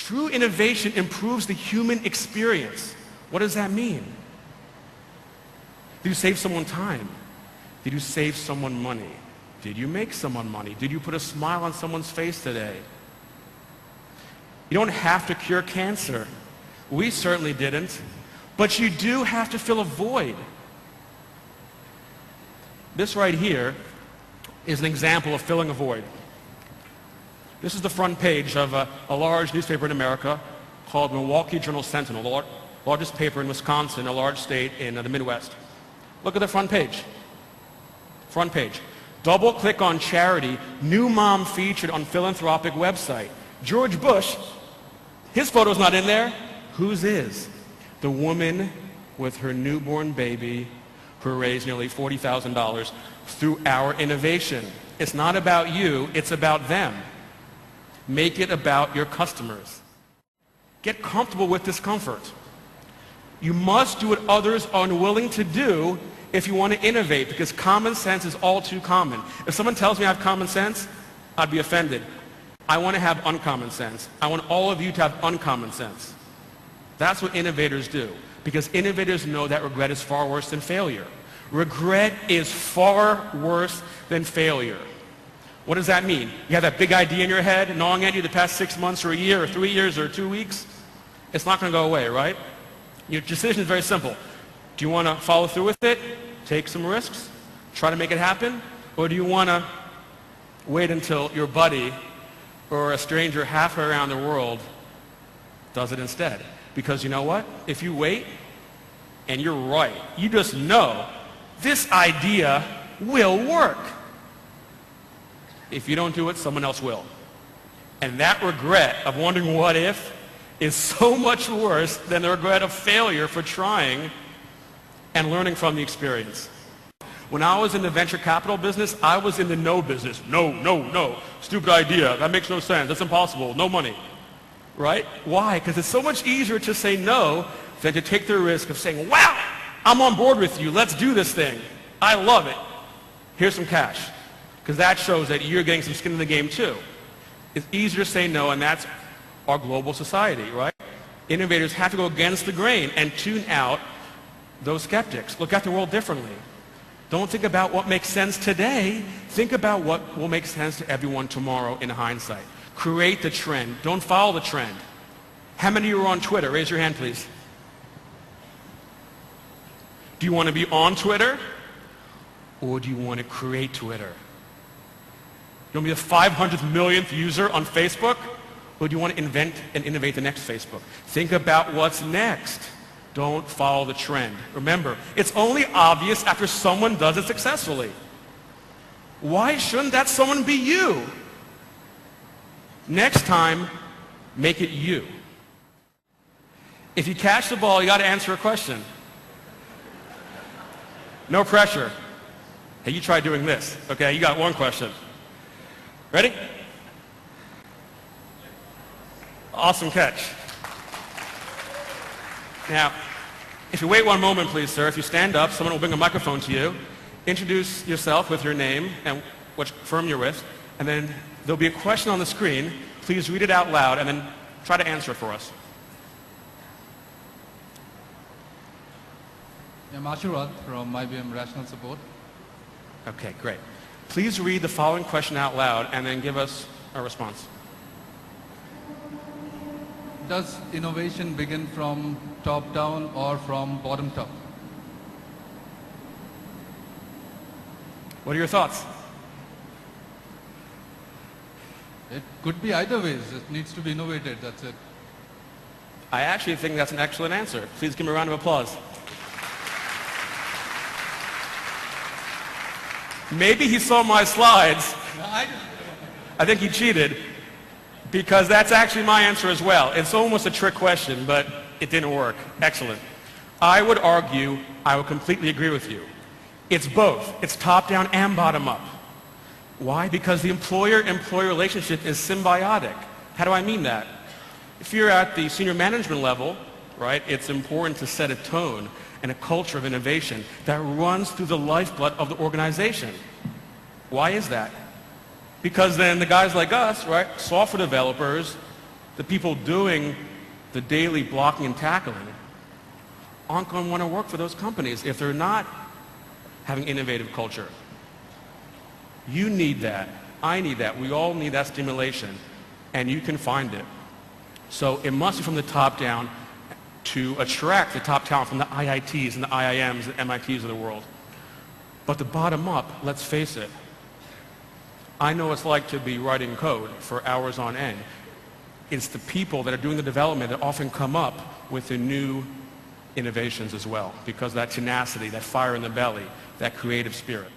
True innovation improves the human experience. What does that mean? Did you save someone time? Did you save someone money? Did you make someone money? Did you put a smile on someone's face today? You don't have to cure cancer. We certainly didn't. But you do have to fill a void. This right here is an example of filling a void. This is the front page of a large newspaper in America called Milwaukee Journal-Sentinel, the largest paper in Wisconsin, a large state in the Midwest. Look at the front page. Front page. Double click on charity, new mom featured on philanthropic website. George Bush, his photo's not in there. Whose is? The woman with her newborn baby who raised nearly $40,000 through our innovation. It's not about you, it's about them. Make it about your customers. Get comfortable with discomfort. You must do what others are unwilling to do if you want to innovate, because common sense is all too common. If someone tells me I have common sense, I'd be offended. I want to have uncommon sense. I want all of you to have uncommon sense. That's what innovators do, because innovators know that regret is far worse than failure. Regret is far worse than failure. What does that mean? You have that big idea in your head gnawing at you the past 6 months or a year or 3 years or 2 weeks? It's not going to go away, right? Your decision is very simple. Do you want to follow through with it, take some risks, try to make it happen? Or do you want to wait until your buddy or a stranger halfway around the world does it instead? Because you know what? If you wait and you're right, you just know this idea will work. If you don't do it, someone else will. And that regret of wondering what if is so much worse than the regret of failure for trying and learning from the experience. When I was in the venture capital business, I was in the no business. No, no, no. Stupid idea. That makes no sense. That's impossible. No money. Right? Why? Because it's so much easier to say no than to take the risk of saying, wow, I'm on board with you. Let's do this thing. I love it. Here's some cash. Because that shows that you're getting some skin in the game too. It's easier to say no, and that's our global society, right? Innovators have to go against the grain and tune out those skeptics. Look at the world differently. Don't think about what makes sense today. Think about what will make sense to everyone tomorrow in hindsight. Create the trend. Don't follow the trend. How many of you are on Twitter? Raise your hand, please. Do you want to be on Twitter? Or do you want to create Twitter? You want to be the 500th millionth user on Facebook? Or do you want to invent and innovate the next Facebook? Think about what's next. Don't follow the trend. Remember, it's only obvious after someone does it successfully. Why shouldn't that someone be you? Next time, make it you. If you catch the ball, you got to answer a question. No pressure. Hey, you try doing this. Okay, you got one question. Ready? Awesome catch. Now, if you wait one moment, please, sir, if you stand up, someone will bring a microphone to you. Introduce yourself with your name and what firm you're with, and then there'll be a question on the screen. Please read it out loud and then try to answer it for us. I'm Ashurat from IBM Rational Support. Okay, great. Please read the following question out loud and then give us a response. Does innovation begin from top down or from bottom up? What are your thoughts? It could be either ways. It needs to be innovated, that's it. I actually think that's an excellent answer. Please give me a round of applause. Maybe he saw my slides. I think he cheated, because that's actually my answer as well. It's almost a trick question, but it didn't work. Excellent. I would argue, I would completely agree with you. It's both. It's top down and bottom up. Why? Because the employer-employee relationship is symbiotic. How do I mean that? If you're at the senior management level, right, it's important to set a tone and a culture of innovation that runs through the lifeblood of the organization. Why is that? Because then the guys like us, right, software developers, The people doing the daily blocking and tackling aren't going to want to work for those companies if they're not having innovative culture. You need that. I need that. We all need that stimulation, and you can find it. So it must be from the top down to attract the top talent from the IITs and the IIMs and MITs of the world. But the bottom up, let's face it, I know what it's like to be writing code for hours on end. It's the people that are doing the development that often come up with the new innovations as well, because that tenacity, that fire in the belly, that creative spirit.